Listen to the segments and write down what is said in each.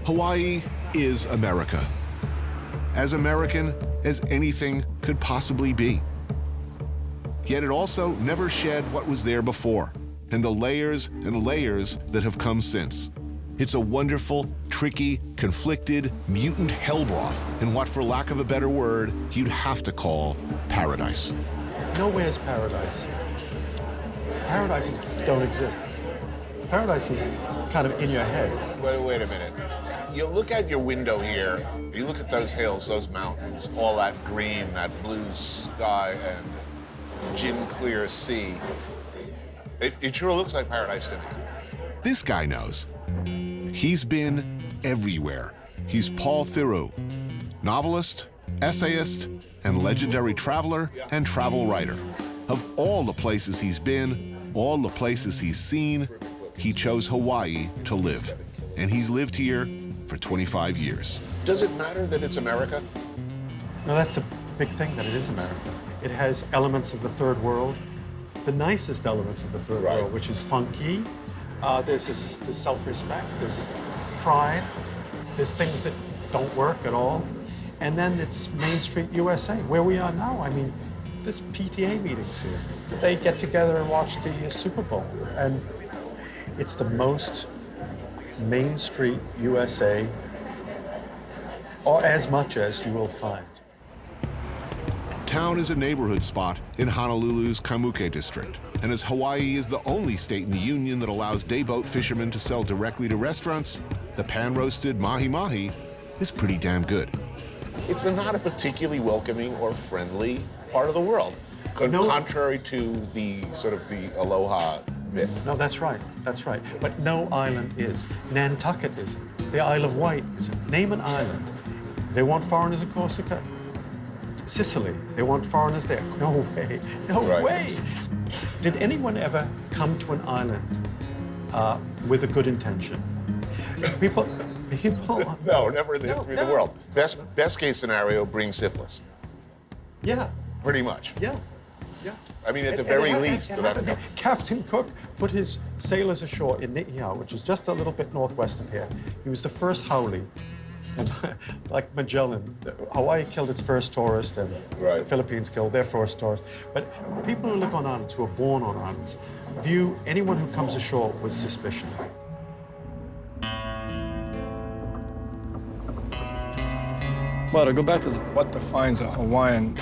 Hawaii is America. As American as anything could possibly be. Yet it also never shed what was there before, and the layers and layers that have come since. It's a wonderful, tricky, conflicted, mutant hellbroth in what, for lack of a better word, you'd have to call paradise. Nowhere's paradise. Paradises don't exist. Paradise is kind of in your head. Wait a minute. You look at your window here, you look at those hills, those mountains, all that green, that blue sky, and gin clear sea. It sure looks like paradise to me. This guy knows. He's been everywhere. He's Paul Theroux, novelist, essayist, and legendary traveler and travel writer. Of all the places he's been, all the places he's seen, he chose Hawaii to live. And he's lived here for 25 years. Does it matter that it's America? No, that's the big thing, that it is America. It has elements of the third world, the nicest elements of the third world, which is funky. There's self-respect, there's pride, there's things that don't work at all. And then it's Main Street USA, where we are now. I mean, there's PTA meetings here. They get together and watch the Super Bowl. And it's the most Main Street USA, or as much as you will find. Town is a neighborhood spot in Honolulu's Kaimuke district. And as Hawaii is the only state in the union that allows dayboat fishermen to sell directly to restaurants, the pan-roasted mahi-mahi is pretty damn good. It's not a particularly welcoming or friendly part of the world, contrary to the sort of the aloha myth. No, that's right, that's right. But no island is. Nantucket isn't. The Isle of Wight isn't. Name an island. They want foreigners in Corsica. Sicily, they want foreigners there. No way, no way. Did anyone ever come to an island with a good intention? People. No, never in the history of the world. Best case scenario, bring syphilis. Yeah. Pretty much. Yeah. I mean, at the very least. Captain Cook put his sailors ashore in Ni'ihau, which is just a little bit northwest of here. He was the first haole. And like Magellan, Hawaii killed its first tourist, and the Philippines killed their first tourist. But people who live on islands, who are born on islands, view anyone who comes ashore with suspicion. Well, to go back to what defines a Hawaiian,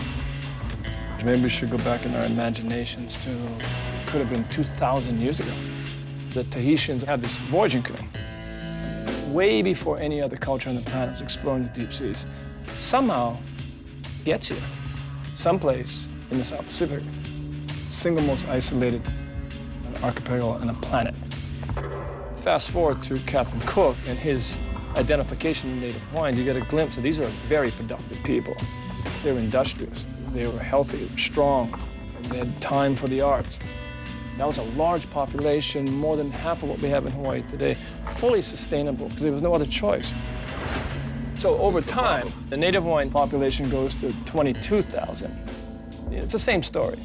maybe we should go back in our imaginations to, it could have been 2,000 years ago. The Tahitians had this voyaging canoe. Way before any other culture on the planet was exploring the deep seas. Somehow gets here, someplace in the South Pacific, single most isolated archipelago on the planet. Fast forward to Captain Cook and his identification of native Hawaiians, you get a glimpse of these are very productive people. They were industrious, they were healthy, they were strong, they had time for the arts. That was a large population, more than half of what we have in Hawaii today, fully sustainable, because there was no other choice. So over time, the native Hawaiian population goes to 22,000. It's the same story.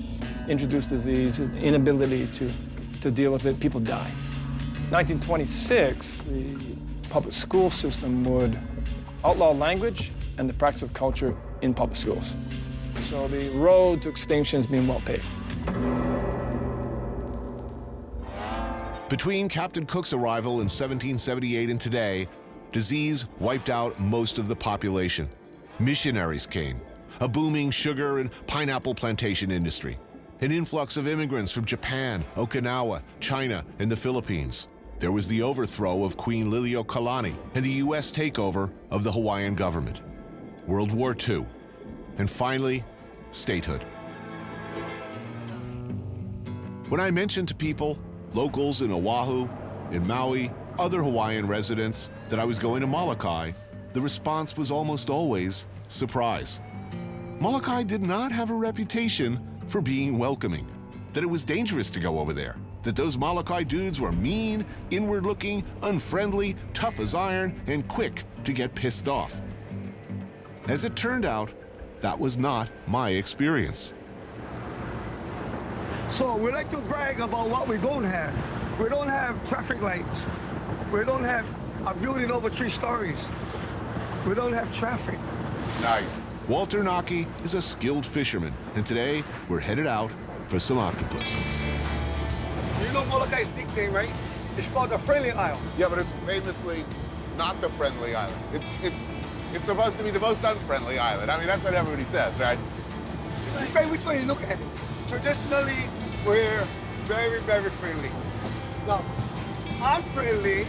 Introduced disease, inability to deal with it, people die. 1926, the public school system would outlaw language and the practice of culture in public schools. So the road to extinction has been well paved. Between Captain Cook's arrival in 1778 and today, disease wiped out most of the population. Missionaries came, a booming sugar and pineapple plantation industry, an influx of immigrants from Japan, Okinawa, China, and the Philippines. There was the overthrow of Queen Liliuokalani and the U.S. takeover of the Hawaiian government. World War II, and finally, statehood. When I mentioned to people, locals in Oahu, in Maui, other Hawaiian residents, that I was going to Molokai, the response was almost always surprise. Molokai did not have a reputation for being welcoming, that it was dangerous to go over there, that those Molokai dudes were mean, inward-looking, unfriendly, tough as iron, and quick to get pissed off. As it turned out, that was not my experience. So we like to brag about what we don't have. We don't have traffic lights. We don't have a building over 3 stories. We don't have traffic. Nice. Walter Naki is a skilled fisherman, and today we're headed out for some octopus. You know Molokai's nickname, right? It's called the Friendly Isle. Yeah, but it's famously not the friendly island. It's supposed to be the most unfriendly island. I mean, that's what everybody says, right? Depends which way you look at it. Traditionally, we're very, very friendly. Now, unfriendly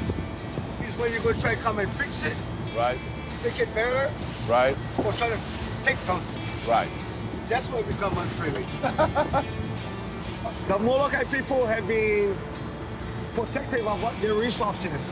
is when you're going to try to come and fix it, Right. make it better, Right. or try to take something. Right. That's when we become unfriendly. The Molokai people have been protective of what their resources.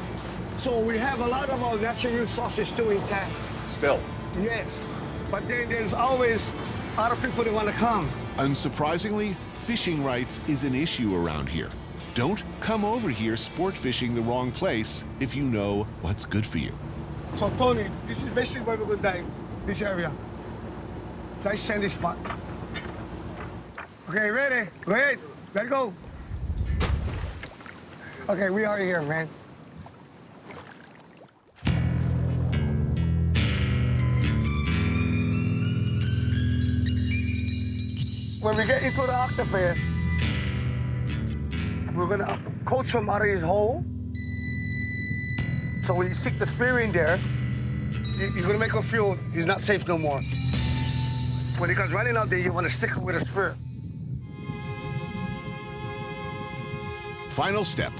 So we have a lot of our natural resources still intact. Still. Yes, but then there's always other people that want to come. Unsurprisingly, fishing rights is an issue around here. Don't come over here sport fishing the wrong place if you know what's good for you. So Tony, this is basically where we're going to dive, this area. Nice sandy spot. Okay, ready? Go ahead, let go. Okay, we are here, man. When we get into the octopus, we're gonna coach him out of his hole. So when you stick the spear in there, you're gonna make him feel he's not safe no more. When he comes running out there, you wanna stick him with a spear. Final step.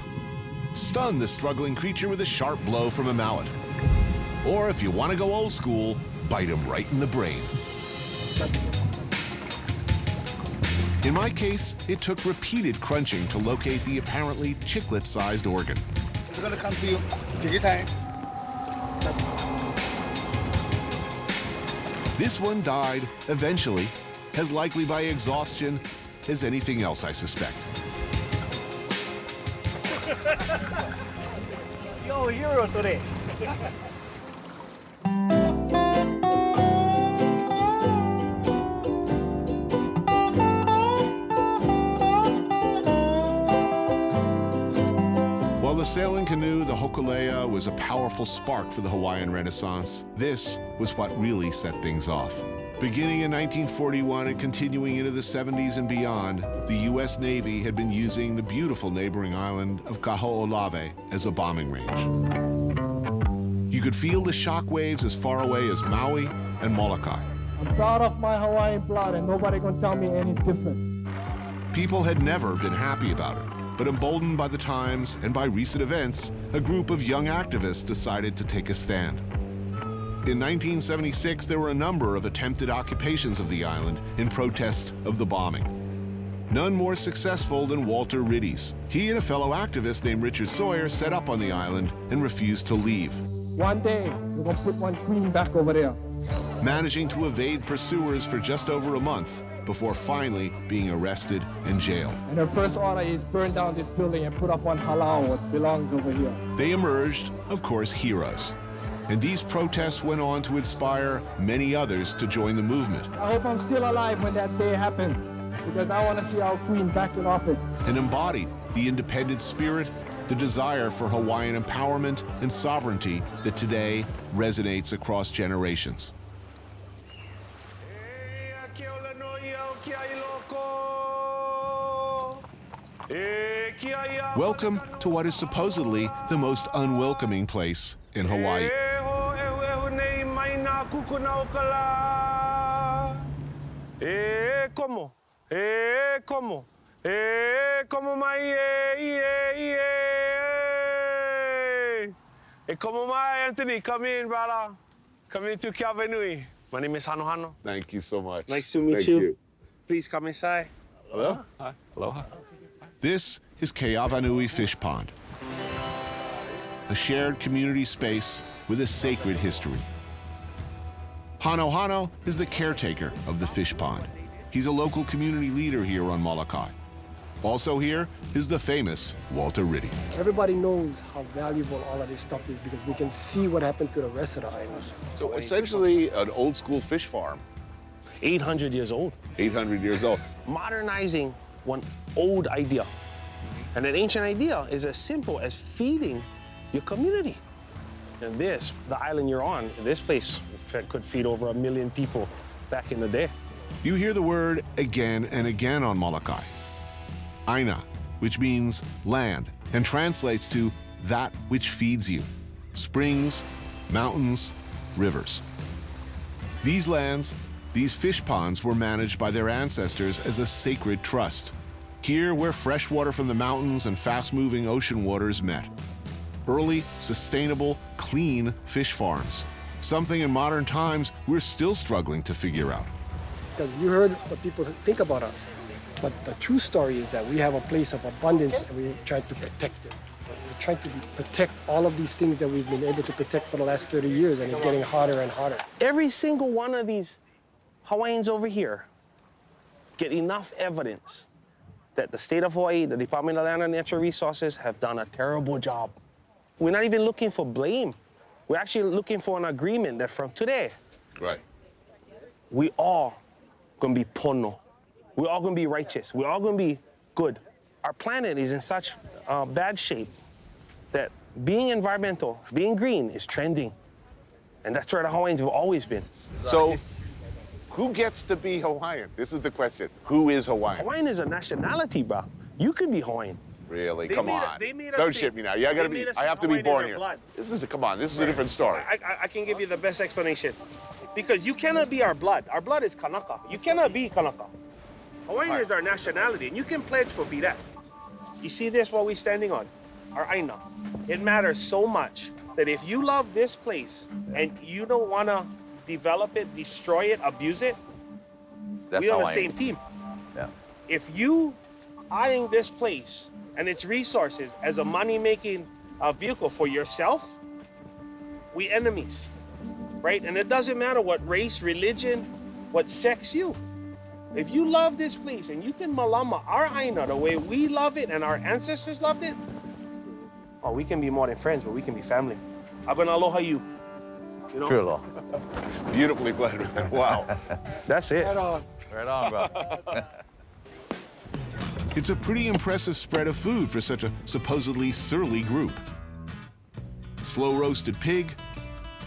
Stun the struggling creature with a sharp blow from a mallet. Or if you want to go old school, bite him right in the brain. In my case, it took repeated crunching to locate the apparently chiclet-sized organ. It's gonna come to you. Take your time. This one died, eventually, as likely by exhaustion as anything else, I suspect. Yo, hero today. While the sailing canoe, the hokulea, was a powerful spark for the Hawaiian Renaissance, this was what really set things off. Beginning in 1941 and continuing into the 70s and beyond, the U.S. Navy had been using the beautiful neighboring island of Kaho'olawe as a bombing range. You could feel the shock waves as far away as Maui and Molokai. I'm proud of my Hawaiian blood, and nobody gonna tell me any different. People had never been happy about it, but emboldened by the times and by recent events, a group of young activists decided to take a stand. In 1976, there were a number of attempted occupations of the island in protest of the bombing. None more successful than Walter Ritties. He and a fellow activist named Richard Sawyer set up on the island and refused to leave, One day, we're gonna put one queen back over there. managing to evade pursuers for just over a month before finally being arrested and jailed. And her first order is burn down this building and put up one halal, what belongs over here. They emerged, of course, heroes. And these protests went on to inspire many others to join the movement I hope I'm still alive when that day happens, because I want to see our queen back in office. and embodied the independent spirit, the desire for Hawaiian empowerment and sovereignty that today resonates across generations. Welcome to what is supposedly the most unwelcoming place in Hawaii. Como Mai, Anthony, come in, brother. Come into Culinary. My name is Hano. Thank you so much. Nice to meet Thank you. Please come inside. Hello? Hi. Aloha. This is Keawanui Fish Pond, a shared community space with a sacred history. Hano Hano is the caretaker of the fish pond. He's a local community leader here on Molokai. Also here is the famous Walter Ritty. Everybody knows how valuable all of this stuff is because we can see what happened to the rest of the islands. So essentially an old school fish farm, 800 years old. 800 years old. Modernizing one old idea. And an ancient idea is as simple as feeding your community. And this, the island you're on, this place could feed over 1 million people back in the day. You hear the word again and again on Molokai. Aina, which means land, and translates to that which feeds you. Springs, mountains, rivers. These lands, these fish ponds were managed by their ancestors as a sacred trust. Here where fresh water from the mountains and fast-moving ocean waters met. Early, sustainable, clean fish farms. Something in modern times we're still struggling to figure out. Because you heard what people think about us. But the true story is that we have a place of abundance and we try to protect it. We're trying to protect all of these things that we've been able to protect for the last 30 years, and it's getting harder and harder. Every single one of these Hawaiians over here get enough evidence that the state of Hawaii, the Department of Land and Natural Resources have done a terrible job. We're not even looking for blame. We're actually looking for an agreement that from today, Right. we all gonna be pono. We're all gonna be righteous. We're all gonna be good. Our planet is in such bad shape that being environmental, being green is trending. And that's where the Hawaiians have always been. So, who gets to be Hawaiian? This is the question. Who is Hawaiian? Hawaiian is a nationality, bro. You could be Hawaiian. Really? They Come made on. they made us Don't say- ship me now. Yeah, I gotta they be. made us I say have to be Hawaiian is born our here. blood. Come on. This is a different story. I can give you the best explanation. Because you cannot be our blood. Our blood is Kanaka. You cannot be Kanaka. Hawaiian is our nationality, and you can pledge for be that. You see this what we're standing on? Our Aina. It matters so much that if you love this place and you don't want to develop it, destroy it, abuse it, we're on the same team. Yeah. If you eyeing this place and its resources as a money-making vehicle for yourself, we enemies, right? And it doesn't matter what race, religion, what sex you. If you love this place and you can malama our Aina the way we love it and our ancestors loved it, oh, we can be more than friends, but we can be family. I'm gonna aloha you. You know? True law. Beautifully played, man. Wow. That's it. Right on. Right on, bro. It's a pretty impressive spread of food for such a supposedly surly group. Slow-roasted pig,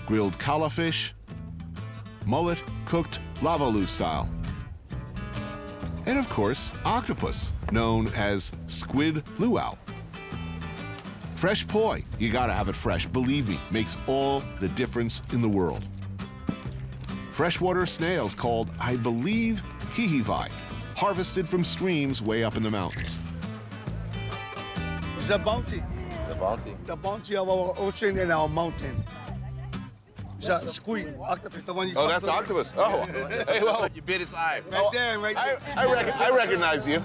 grilled calafish, mullet cooked lavalu style. And of course, octopus, known as squid luau. Fresh poi, you gotta have it fresh, believe me, makes all the difference in the world. Freshwater snails called, I believe, hihivai, harvested from streams way up in the mountains. It's a bounty. The bounty. The bounty of our ocean and our mountain. It's a squid, octopus, the one you Oh, talk that's to. octopus. Oh. Hey, well, You bit its eye. Right there, right there. I recognize you.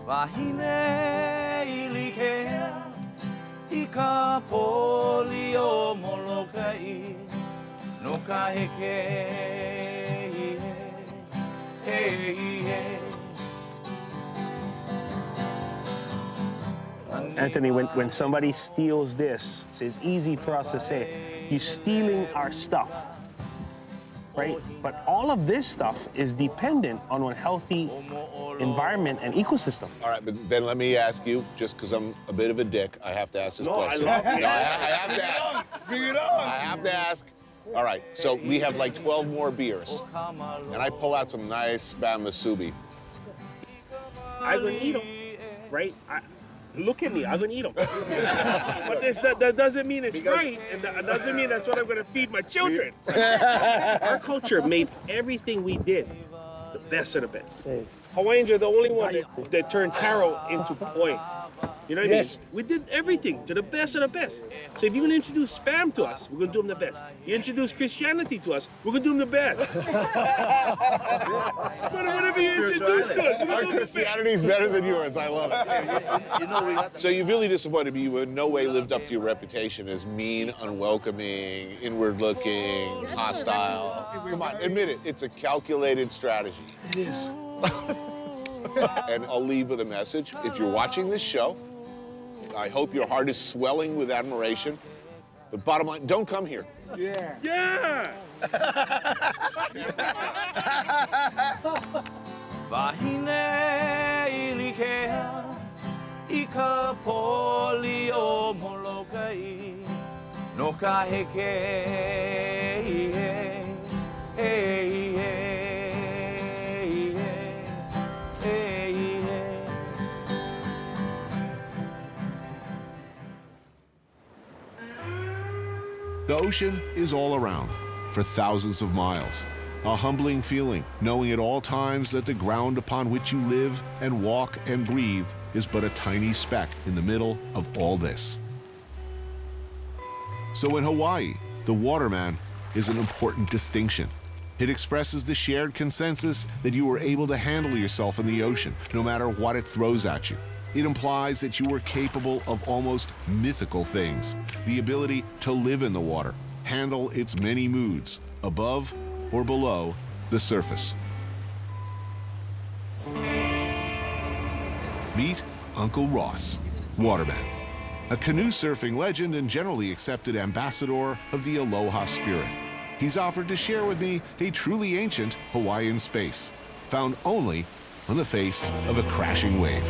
Wahine ilikea I ka poli o Molokai no ka heke he. Anthony, when somebody steals this, it's easy for us to say, you're stealing our stuff, right? But all of this stuff is dependent on a healthy environment and ecosystem. All right, but then let me ask you, just because I'm a bit of a dick, I have to ask this No, I question. love it. No, I have to ask. Bring it on. I have to ask. All right, so we have like 12 more beers, and I pull out some nice spam musubi. I'm gonna eat them, right? Look at me, I'm gonna eat them. But that doesn't mean it's right, and that doesn't mean that's what I'm gonna feed my children. Our culture made everything we did the best of the best. Hawaiians are the only one that turned taro into poi. You know what I mean? We did everything to the best of the best. So if you're gonna introduce spam to us, we're gonna do them the best. You introduce Christianity to us, we're gonna do them the best. Whatever you introduce to us, we're Our gonna do them the best. Christianity is better than yours. I love it. You know we got So you've really disappointed me. You in no way lived up to your reputation as mean, unwelcoming, inward-looking, hostile. Come on, admit it. It's a calculated strategy. It is. And I'll leave with a message. If you're watching this show, I hope your heart is swelling with admiration. But bottom line, don't come here. Yeah. Yeah! Wahine ilikea I ka poli o Molokai no ka heke The ocean is all around for thousands of miles. A humbling feeling, knowing at all times that the ground upon which you live and walk and breathe is but a tiny speck in the middle of all this. So in Hawaii, the waterman is an important distinction. It expresses the shared consensus that you are able to handle yourself in the ocean, no matter what it throws at you. It implies that you are capable of almost mythical things, the ability to live in the water, handle its many moods, above or below the surface. Meet Uncle Ross, waterman, a canoe surfing legend and generally accepted ambassador of the aloha spirit. He's offered to share with me a truly ancient Hawaiian space, found only on the face of a crashing wave.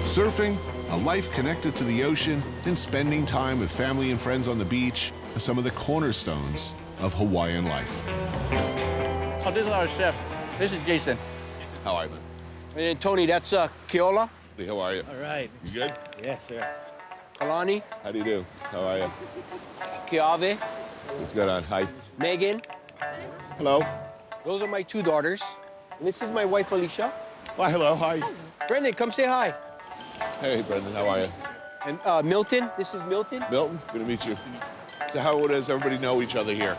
Surfing, a life connected to the ocean, and spending time with family and friends on the beach are some of the cornerstones of Hawaiian life. So this is our chef. This is Jason. How are you? And Tony, that's Keola. Hey, how are you? All right. You good? Yes, sir. Kalani, How do you do? How are you? Keave, What's going on? Hi. Megan. Hello. Those are my two daughters. And this is my wife, Alicia. Why, hello. Hi. Brendan, come say hi. Hey, Brendan. How are you? And Milton, this is Milton. Milton, good to meet you. So how does everybody know each other here?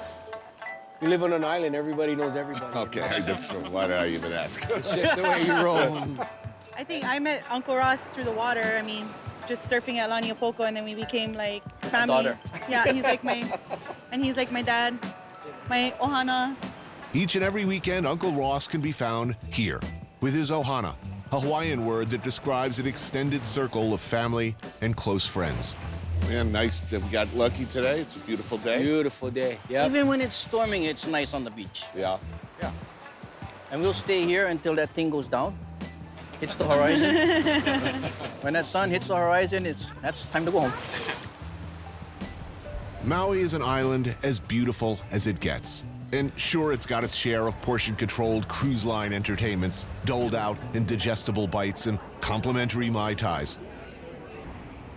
We live on an island, everybody knows everybody. Okay, that's true. Why did I even ask? It's just the way you roll. I think I met Uncle Ross through the water. I mean, just surfing at Laniopoko, and then we became like family. Daughter. Yeah, he's like my dad, my Ohana. Each and every weekend, Uncle Ross can be found here with his Ohana, a Hawaiian word that describes an extended circle of family and close friends. Man, nice that we got lucky today. It's a beautiful day. Beautiful day. Yeah. Even when it's storming, it's nice on the beach. Yeah. Yeah. And we'll stay here until that thing goes down, hits the horizon. When that sun hits the horizon, that's time to go home. Maui is an island as beautiful as it gets. And sure, it's got its share of portion-controlled cruise line entertainments, doled out in digestible bites and complimentary Mai Tais.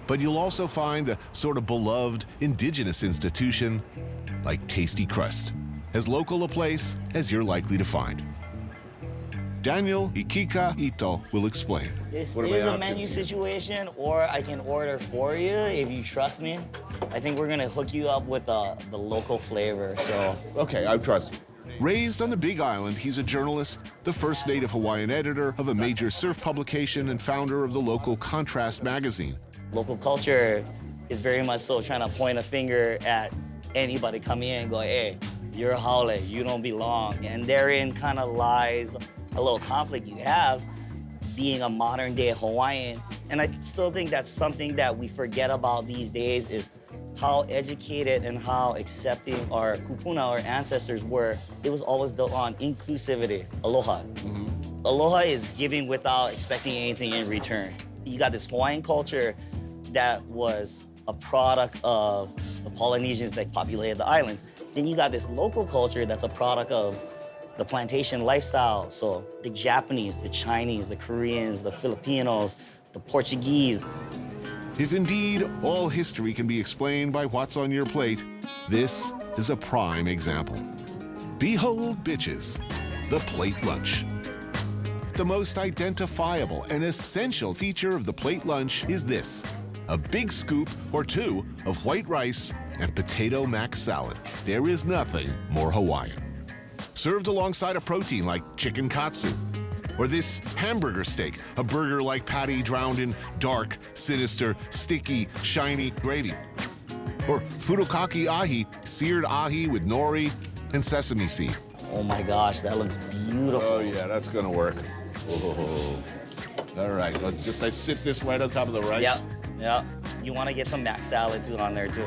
But you'll also find a sort of beloved indigenous institution like Tasty Crust, as local a place as you're likely to find. Daniel Ikika Ito will explain. This is a menu situation, or I can order for you if you trust me. I think we're gonna hook you up with the local flavor, so. Okay, I trust you. Raised on the Big Island, he's a journalist, the first native Hawaiian editor of a major surf publication and founder of the local Contrast magazine. Local culture is very much so trying to point a finger at anybody coming in and go, hey, you're a haole, you don't belong. And therein kind of lies a little conflict you have being a modern day Hawaiian. And I still think that's something that we forget about these days is how educated and how accepting our kupuna, our ancestors were. It was always built on inclusivity, aloha. Aloha is giving without expecting anything in return. You got this Hawaiian culture that was a product of the Polynesians that populated the islands. Then you got this local culture that's a product of the plantation lifestyle. So the Japanese, the Chinese, the Koreans, the Filipinos, the Portuguese. If indeed all history can be explained by what's on your plate, this is a prime example. Behold, bitches, the plate lunch. The most identifiable and essential feature of the plate lunch is this: a big scoop or two of white rice and potato mac salad. There is nothing more Hawaiian. Served alongside a protein like chicken katsu, or this hamburger steak, a burger-like patty drowned in dark, sinister, sticky, shiny gravy. Or furikake ahi, seared ahi with nori and sesame seed. Oh my gosh, that looks beautiful. Oh yeah, that's gonna work. Oh. All right, let's sit this right on top of the rice. Yep, yep. You want to get some mac salad too on there too.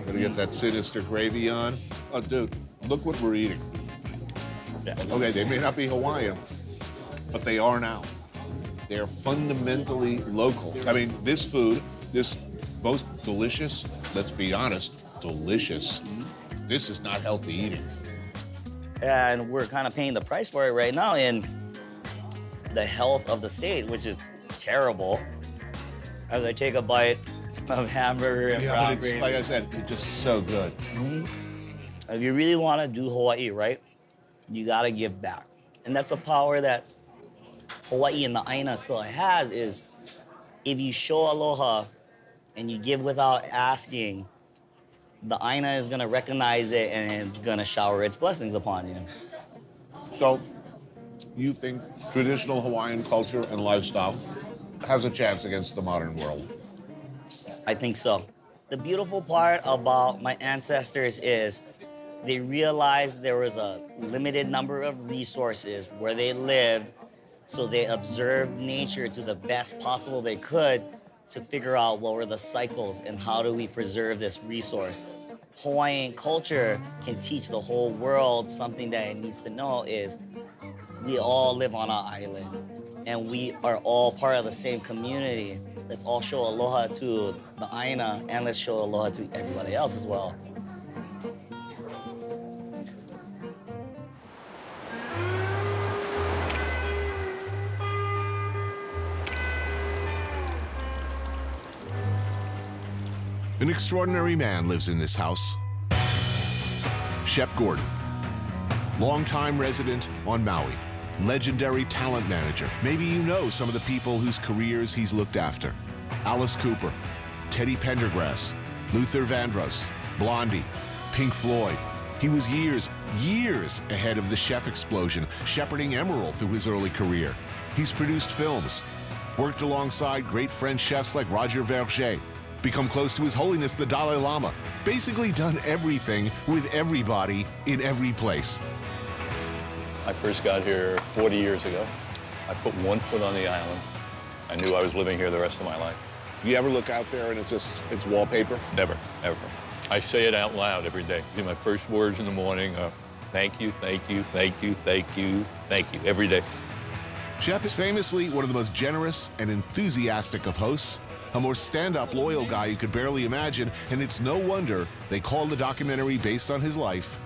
Gonna get that sinister gravy on. Oh, dude, look what we're eating. Okay, they may not be Hawaiian, but they are now. They are fundamentally local. I mean, this food, this both delicious, let's be honest, delicious. This is not healthy eating. And we're kind of paying the price for it right now in the health of the state, which is terrible. As I take a bite of hamburger and Yeah, brown but it's, gravy. like I said, it's just so good. If you really want to do Hawaii right, you got to give back. And that's a power that Hawaii and the Aina still has, is if you show aloha and you give without asking, the Aina is going to recognize it and it's going to shower its blessings upon you. So, you think traditional Hawaiian culture and lifestyle has a chance against the modern world? I think so. The beautiful part about my ancestors is they realized there was a limited number of resources where they lived, so they observed nature to the best possible they could to figure out what were the cycles and how do we preserve this resource. Hawaiian culture can teach the whole world something that it needs to know is we all live on an island and we are all part of the same community. Let's all show aloha to the Aina and let's show aloha to everybody else as well. An extraordinary man lives in this house. Shep Gordon, longtime resident on Maui, legendary talent manager. Maybe you know some of the people whose careers he's looked after. Alice Cooper, Teddy Pendergrass, Luther Vandross, Blondie, Pink Floyd. He was years ahead of the chef explosion, shepherding Emerald through his early career. He's produced films, worked alongside great French chefs like Roger Verger, become close to His Holiness the Dalai Lama, basically done everything with everybody in every place. I first got here 40 years ago. I put one foot on the island. I knew I was living here the rest of my life. You ever look out there and it's wallpaper? Never, ever. I say it out loud every day. My first words in the morning are thank you, thank you, thank you, thank you, thank you, every day. Shep is famously one of the most generous and enthusiastic of hosts, a more stand-up, loyal guy you could barely imagine, and it's no wonder they called the documentary based on his life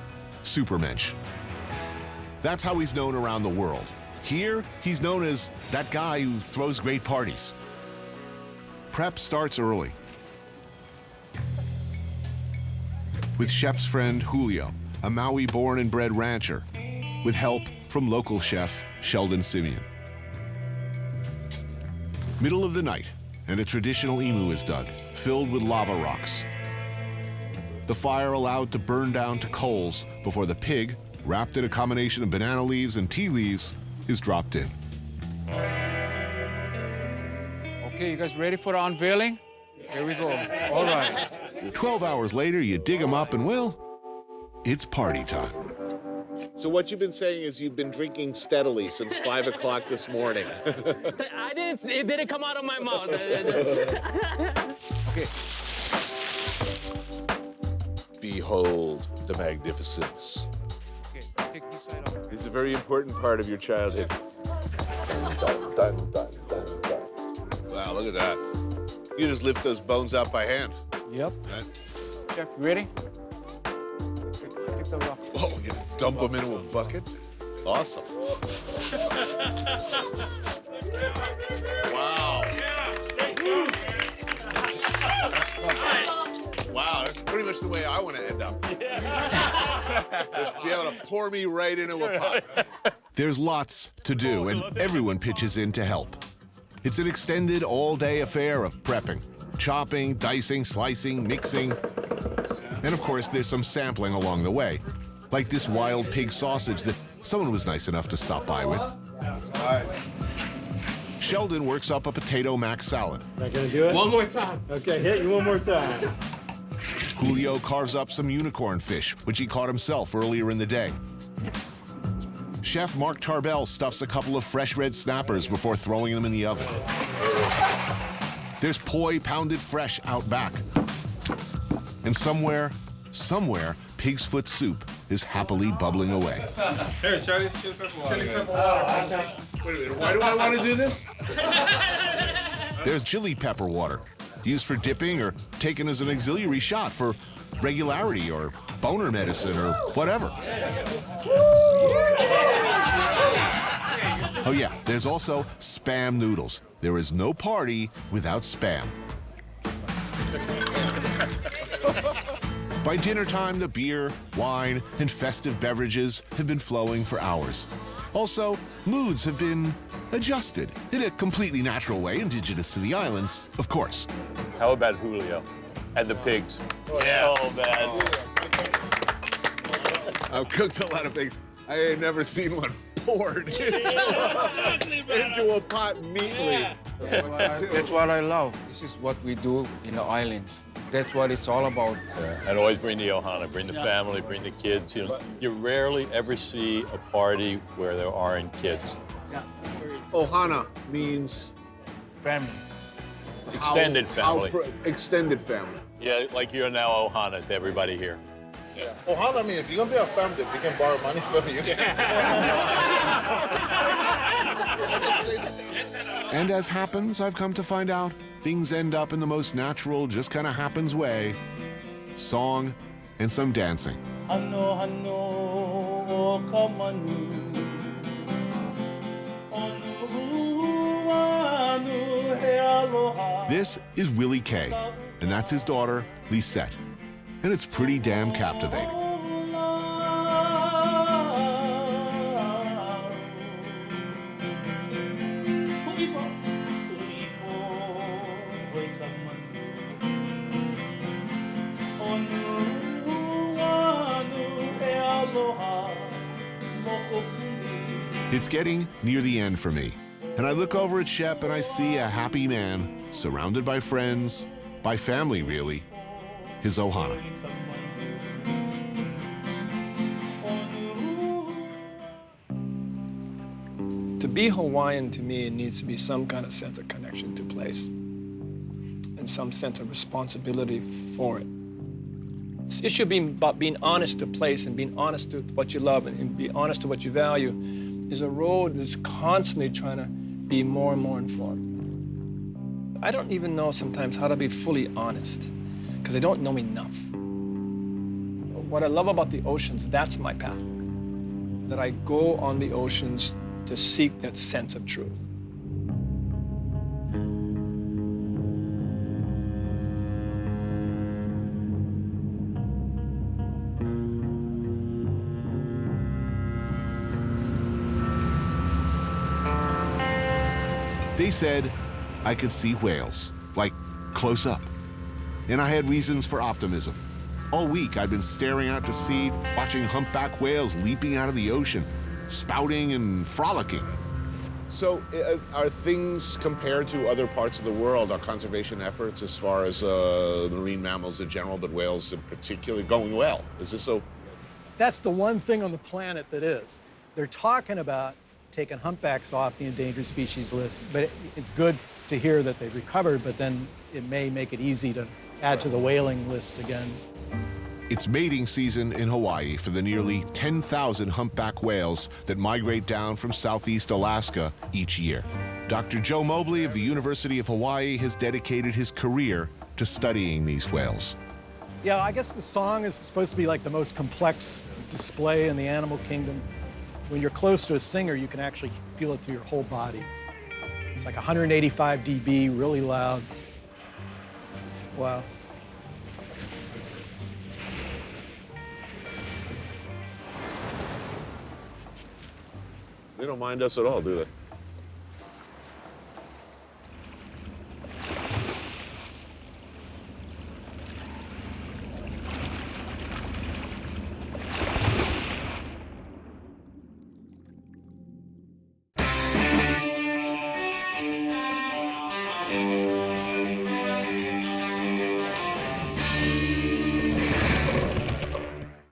Supermensch. That's how he's known around the world. Here, he's known as that guy who throws great parties. Prep starts early. With Shep's friend Julio, a Maui-born and bred rancher, with help from local chef Sheldon Simeon. Middle of the night, and a traditional imu is dug, filled with lava rocks. The fire allowed to burn down to coals before the pig, wrapped in a combination of banana leaves and tea leaves, is dropped in. Okay, you guys ready for the unveiling? Here we go. All right. 12 hours later, you dig them up and, well, it's party time. So what you've been saying is you've been drinking steadily since 5 o'clock this morning. It didn't come out of my mouth. Okay. Behold the magnificence. Okay, take this side off. It's a very important part of your childhood. Dun, dun, dun, dun, dun. Wow, look at that. You just lift those bones out by hand. Yep. Right? Chef, you ready? Take the rock. Oh, you just dump them into a bucket? Awesome. Wow. Wow, that's pretty much the way I want to end up. Just be able to pour me right into a pot. There's lots to do, and everyone pitches in to help. It's an extended all-day affair of prepping, chopping, dicing, slicing, mixing. And of course, there's some sampling along the way, like this wild pig sausage that someone was nice enough to stop by with. Sheldon works up a potato mac salad. Not gonna do it? One more time. Okay, hit you one more time. Julio carves up some unicorn fish, which he caught himself earlier in the day. Chef Mark Tarbell stuffs a couple of fresh red snappers before throwing them in the oven. There's poi pounded fresh out back. And somewhere, pig's foot soup is happily bubbling away. Here, try this chili pepper water. Chili pepper water. Wait a minute, why do I want to do this? There's chili pepper water, used for dipping or taken as an auxiliary shot for regularity or boner medicine or whatever. Oh yeah, there's also Spam noodles. There is no party without Spam. By dinner time, the beer, wine, and festive beverages have been flowing for hours. Also, moods have been adjusted in a completely natural way, indigenous to the islands, of course. How about Julio and the pigs? Yes. Oh, man. I've cooked a lot of pigs. I ain't never seen one poured into a pot neatly. That's what I love. This is what we do in the islands. That's what it's all about. And always bring the Ohana, bring the family, bring the kids. You know, you rarely ever see a party where there aren't kids. Ohana means family. Extended family. Extended family. Yeah, like you're now Ohana to everybody here. Yeah. Ohana means if you're going to be a family, we can borrow money from you. And as happens, I've come to find out, things end up in the most natural, just kind of happens way. Song and some dancing. This is Willie K, and that's his daughter, Lisette. And it's pretty damn captivating. It's getting near the end for me, and I look over at Shep and I see a happy man surrounded by friends, by family really, his Ohana. To be Hawaiian, to me, it needs to be some kind of sense of connection to place and some sense of responsibility for it. It should be about being honest to place and being honest to what you love and be honest to what you value. Is a road that's constantly trying to be more and more informed. I don't even know sometimes how to be fully honest because I don't know enough. What I love about the oceans, that's my path. That I go on the oceans to seek that sense of truth. They said I could see whales, like close up. And I had reasons for optimism. All week I'd been staring out to sea, watching humpback whales leaping out of the ocean, spouting and frolicking. So are things compared to other parts of the world, our conservation efforts as far as marine mammals in general, but whales in particular, going well? Is this so? That's the one thing on the planet that is. They're talking about taking humpbacks off the endangered species list, but it's good to hear that they've recovered, but then it may make it easy to add to the whaling list again. It's mating season in Hawaii for the nearly 10,000 humpback whales that migrate down from southeast Alaska each year. Dr. Joe Mobley of the University of Hawaii has dedicated his career to studying these whales. Yeah, I guess the song is supposed to be like the most complex display in the animal kingdom. When you're close to a singer, you can actually feel it through your whole body. It's like 185 dB, really loud. Wow. They don't mind us at all, do they?